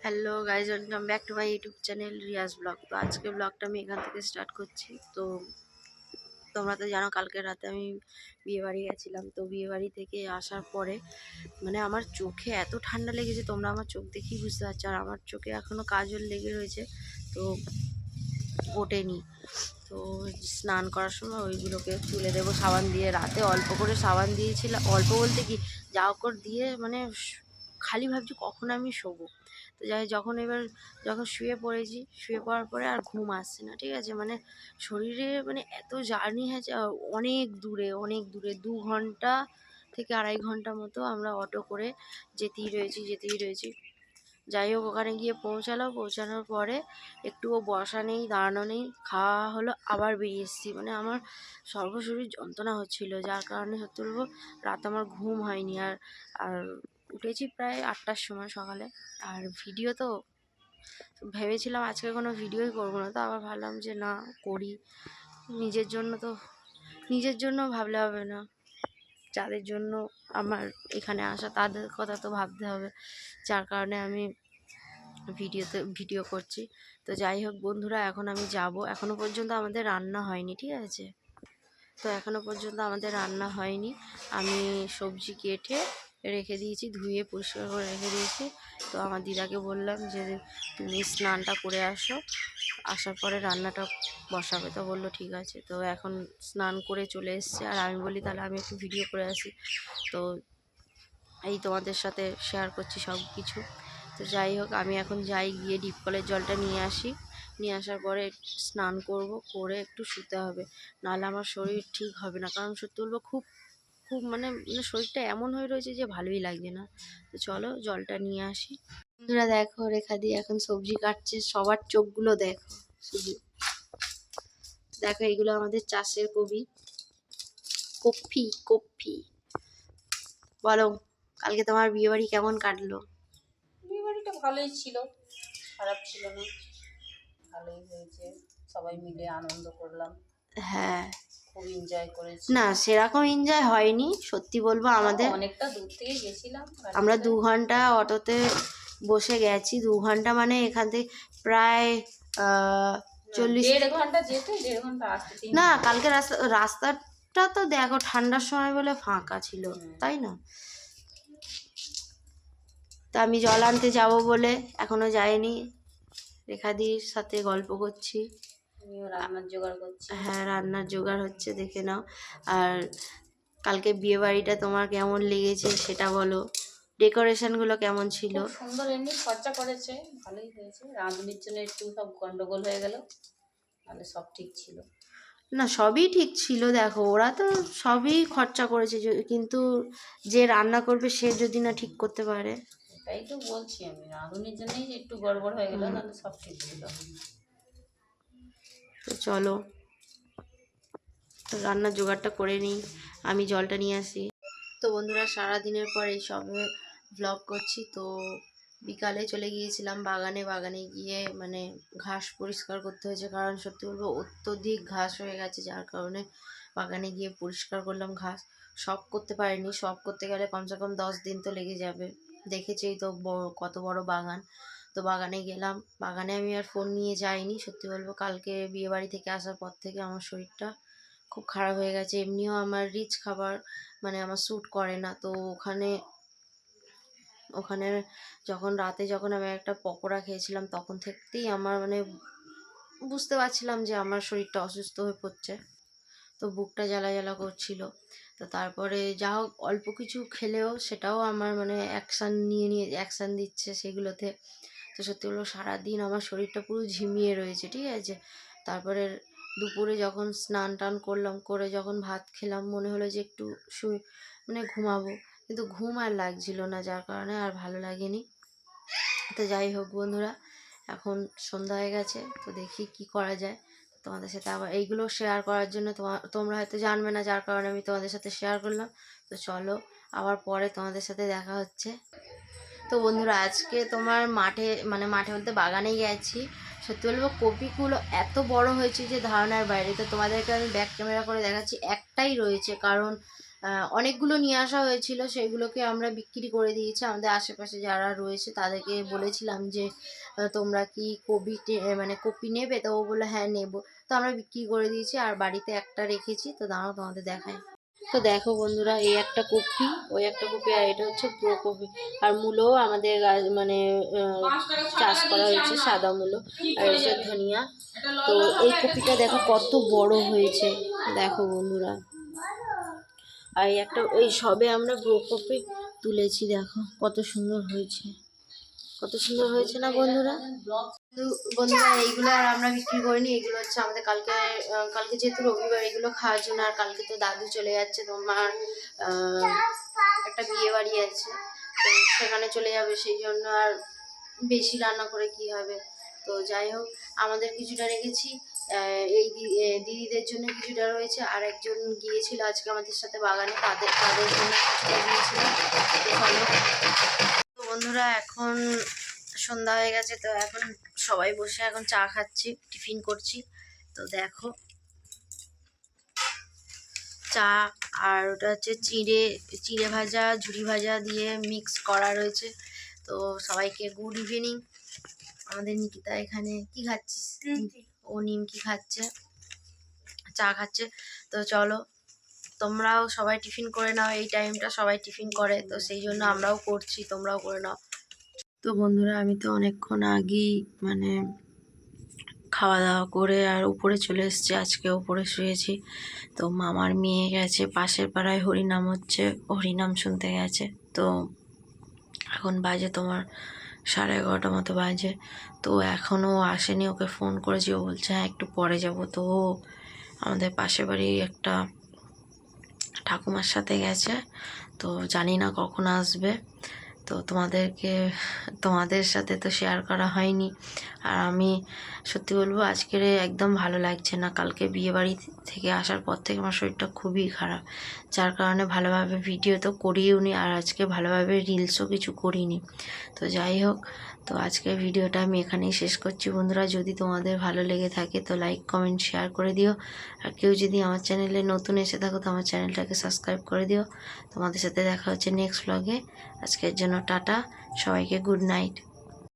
Hello guys, welcome back to my YouTube channel Riaz blog. তো আজকে ব্লগটা আমি এখান থেকে স্টার্ট করছি। তো তোমরা তো জানো কালকে রাতে আমি বিয়েবাড়ি গেছিলাম। তো বিয়েবাড়ি থেকে আসার পরে মানে আমার চোখে এত ঠান্ডা লেগেছে, তোমরা আমার চোখ দেখেই বুঝতে পারছো। আর আমার চোখে এখনও কাজল লেগে রয়েছে, তো ওঠেনি। তো স্নান করার সময় ওইগুলোকে তুলে দেবো সাবান দিয়ে। রাতে অল্প করে সাবান দিয়েছিলাম, অল্প বলতে কি যা করে দিয়ে মানে খালি ভাবছি কখন আমি শোবো। তো যাই যখন শুয়ে পড়েছি, শুয়ে পড়ার পরে আর ঘুম আসছে না, ঠিক আছে। মানে শরীরে মানে এত জার্নি হয়েছে, অনেক দূরে 2 ঘন্টা থেকে 2.5 ঘন্টা মতো আমরা অটো করে যেতেই রয়েছি। যাই হোক, ওখানে গিয়ে পৌঁছানোর পরে একটুও বসা নেই, দাঁড়ানো নেই, খাওয়া হলো, আবার বেরিয়ে এসেছি। মানে আমার সর্বশরীর যন্ত্রণা হচ্ছিলো, যার কারণে সত্যি বলবো রাত আমার ঘুম হয়নি। আর উঠেছি প্রায় 8টার সময় সকালে। আর ভিডিও তো ভেবেছিলাম আজকে কোনো ভিডিওই করবো না, তো আবার ভাবলাম যে না করি। নিজের জন্য ভাবলে হবে না, যাদের জন্য আমার এখানে আসা তাদের কথা তো ভাবতে হবে, যার কারণে আমি ভিডিও করছি। তো যাই হোক বন্ধুরা, এখন আমি যাব। এখনও পর্যন্ত আমাদের রান্না হয়নি, ঠিক আছে। তো এখনও পর্যন্ত আমাদের রান্না হয়নি। আমি সবজি কেটে রেখে দিয়েছি, ধুয়ে পরিষ্কার করে রেখে দিয়েছি। তো আমার দিদাকে বললাম যে তুমি স্নানটা করে আসার পরে রান্নাটা বসাবে। তো বললো ঠিক আছে। তো এখন স্নান করে চলে এসছে, আর আমি বলি তাহলে আমি একটু ভিডিও করে আসি। তো এই তোমাদের সাথে শেয়ার করছি সব কিছু। তো যাই হোক, আমি এখন যাই, গিয়ে ডিপ কলের জলটা নিয়ে আসার পরে স্নান করব, করে একটু শুতে হবে, নাহলে আমার শরীর ঠিক হবে না। কারণ সত্যি বলবো খুব খুব মানে শরীরটা এমন হয়ে রয়েছে যে ভালোই লাগছে না। তো চলো জলটা নিয়ে আসি। বন্ধুরা দেখো, রেখা দিয়ে এখন সবজি কাটছে। সবার চোখগুলো দেখো শুধু, দেখো এগুলো আমাদের চাষের কপি। বলো, কালকে তোমার বিয়েবাড়ি কেমন কাটলো? বিয়েবাড়িটা ভালোই ছিল, খারাপ ছিল না, ভালোই হয়েছে। সবাই মিলে আনন্দ করলাম, হ্যাঁ, খুব এনজয় করেছি। না সেরকম এনজয় হয়নি সত্যি বলবো। অনেকটা দূর থেকে গেছিলাম গাড়ি আমরা করে। 2 ঘন্টা অটোতে বসে গেছি। 2 ঘন্টা মানে এখান থেকে প্রায় 40। 1.5 ঘন্টা যেতে, 1.5 ঘন্টা আসতে, 3 না, ঘন্টা কালকে রাস্তাটা তো দেখো ঠান্ডার সময় বলে ফাঁকা ছিল, তাই না। তা আমি জল আনতে যাবো বলে এখনো যাইনি, রেখাদির সাথে গল্প করছি। আমিও রান্নার জোগাড় করছি। হ্যাঁ, রান্নার জোগাড় হচ্ছে, দেখে নাও। আর কালকে বিয়ে বাড়িটা তোমার কেমন লেগেছে সেটা বলো, ডেকোরেশনগুলো কেমন ছিল? খুব সুন্দর, এমনি খরচা করেছে, ভালোই হয়েছে। রাঁধুনির জন্য একটু সব গন্ডগোল হয়ে গেল, তাহলে সব ঠিক ছিল। না, সবই ঠিক ছিল। দেখো ওরা তো সবই খরচা করেছে, কিন্তু যে রান্না করবে সে যদি না ঠিক করতে পারে। এটাই তো বলছি, আমি রাঁধুনির জন্যই একটু গড়বড় হয়ে গেল, নাহলে সব ঠিক ছিল। তো চলো রান্নার জোগাড়টা করে নিই, আমি জলটা নিয়ে আসি। তো বন্ধুরা, সারাদিনের পর এই সবে ভ্লগ করছি। তো বিকালে চলে গিয়েছিলাম বাগানে গিয়ে মানে ঘাস পরিষ্কার করতে হয়েছে, কারণ সত্যি বলবো অত্যধিক ঘাস হয়ে গেছে, যার কারণে বাগানে গিয়ে পরিষ্কার করলাম ঘাস। সব করতে পারিনি, সব করতে গেলে কমসে কম 10 দিন তো লেগে যাবে। দেখেছেই তো কত বড় বাগান। তো বাগানে গেলাম, বাগানে আমি আর ফোন নিয়ে যাইনি। সত্যি বলবো কালকে বিয়েবাড়ি থেকে আসার পর থেকে আমার শরীরটা খুব খারাপ হয়ে গেছে। এমনিও আমার রিচ খাবার মানে আমার স্যুট করে না। তো ওখানে যখন আমি একটা পকোড়া খেয়েছিলাম, তখন থেকেই আমার মানে বুঝতে পারছিলাম যে আমার শরীরটা অসুস্থ হয়ে পড়ছে। তো বুকটা জ্বালা করছিল। তো তারপরে যা হোক অল্প কিছু খেলেও সেটাও আমার মানে অ্যাকশান দিচ্ছে সেগুলোতে। তো সত্যি হলো সারাদিন আমার শরীরটা পুরো ঝিমিয়ে রয়েছে, ঠিক আছে। তারপরে দুপুরে যখন স্নান টান করলাম, করে যখন ভাত খেলাম, মনে হলো যে একটু মানে ঘুমাবো, কিন্তু ঘুম আর লাগছিল না, যার কারণে আর ভালো লাগেনি। তো যাই হোক বন্ধুরা, এখন সন্ধ্যা হয়ে গেছে, তো দেখি কি করা যায়। তোমাদের সাথে আবার এইগুলো শেয়ার করার জন্য তোমরা হয়তো জানবে না, যার কারণে আমি তোমাদের সাথে শেয়ার করলাম। তো চলো আবার পরে তোমাদের সাথে দেখা হচ্ছে। তো বন্ধুরা, আজকে তোমার মাঠে বলতে বাগানে গেছি। সত্যি বলবো কপিগুলো এত বড় হয়েছে যে ধারণার বাইরে। তো তোমাদেরকে আমি ব্যাক ক্যামেরা করে দেখাচ্ছি, একটাই রয়েছে, কারণ অনেকগুলো নিয়ে আসা হয়েছিল, সেগুলোকে আমরা বিক্রি করে দিয়েছি। আমাদের আশেপাশে যারা রয়েছে তাদেরকে বলেছিলাম যে তোমরা কি মানে কপি নেবে? তো ও বললো হ্যাঁ নেবো। তো আমরা বিক্রি করে দিয়েছি, আর বাড়িতে একটা রেখেছি। তো দাঁড়াও তোমাদের দেখাই। তো দেখো বন্ধুরা, এই একটা কপি, ওই একটা কপি, আর এটা হচ্ছে পুরো কপি। আর মূলো আমাদের মানে চাষ করা হয়েছে, সাদা মূলো, আর হচ্ছে ধনিয়া। তো এই কপিটা দেখো কত বড় হয়েছে, দেখো বন্ধুরা। আর এই একটা ওই সবে আমরা কপি তুলেছি, দেখো কত সুন্দর হয়েছে, কত সুন্দর হয়েছে না বন্ধুরা? তো বন্ধুরা, এইগুলো আর আমরা বিক্রি করিনি। এগুলো হচ্ছে আমাদের কালকে যেহেতু রবিবার, এগুলো খাওয়ার জন্য। আর কালকে তো দাদু চলে যাচ্ছে, তোমার একটা বিয়ে বাড়ি আছে, তো সেখানে চলে যাবে, সেই জন্য আর বেশি রান্না করে কি হবে। তো যাই হোক, আমাদের কিছুটা রেখেছি, এই দিদিদের জন্য কিছুটা রয়েছে। আর একজন গিয়েছিল আজকে আমাদের সাথে বাগানে, তাদের জন্য কিছুটা গিয়েছিল। তো বন্ধুরা, এখন সন্ধ্যা হয়ে গেছে, তো এখন সবাই বসে এখন চা খাচ্ছি, টিফিন করছি। তো দেখো, চা আর ওটা হচ্ছে চিড়ে ভাজা, ঝুড়ি ভাজা দিয়ে মিক্স করা রয়েছে। তো সবাইকে গুড ইভিনিং। আমাদের নিকিতা এখানে কি খাচ্ছিস? ও নিমকি খাচ্ছে, চা খাচ্ছে। তো চলো, তোমরাও সবাই টিফিন করে নাও, এই টাইমটা সবাই টিফিন করে, তো সেই জন্য আমরাও করছি, তোমরাও করে নাও। তো বন্ধুরা, আমি তো অনেকক্ষণ আগেই মানে খাওয়া দাওয়া করে আর উপরে চলে এসেছি, আজকে উপরে শুয়েছি। তো মামার মেয়ে গেছে পাশের পাড়ায়, হরিনাম হচ্ছে, হরিনাম শুনতে গেছে। তো এখন বাজে তোমার 11:30 মতো বাজে। তো এখনও আসেনি, ওকে ফোন করেছি, ও বলছে হ্যাঁ একটু পরে যাব। তো ও আমাদের পাশের বাড়ি একটা ঠাকুমার সাথে গেছে, তো জানি না কখন আসবে। তো তোমাদের সাথে তো শেয়ার করা হয়নি। আর আমি সত্যি বলবো, আজকের একদম ভালো লাগছে না। কালকে বিয়েবাড়ি থেকে আসার পর থেকে আমার শরীরটা খুবই খারাপ, যার কারণে ভালোভাবে ভিডিও তো করিও নি, আর আজকে ভালোভাবে রিলসও কিছু করিনি। তো যাই হোক, তো আজকের ভিডিওটা আমি এখানেই শেষ করছি বন্ধুরা। যদি তোমাদের ভালো লেগে থাকে তো লাইক কমেন্ট শেয়ার করে দিও। আর কেউ যদি আমার চ্যানেলে নতুন এসে থাকো তো আমার চ্যানেলটাকে সাবস্ক্রাইব করে দিও। তোমাদের সাথে দেখা হচ্ছে নেক্সট ব্লগে। আজকের জন্য টাটা, সবাইকে গুড নাইট।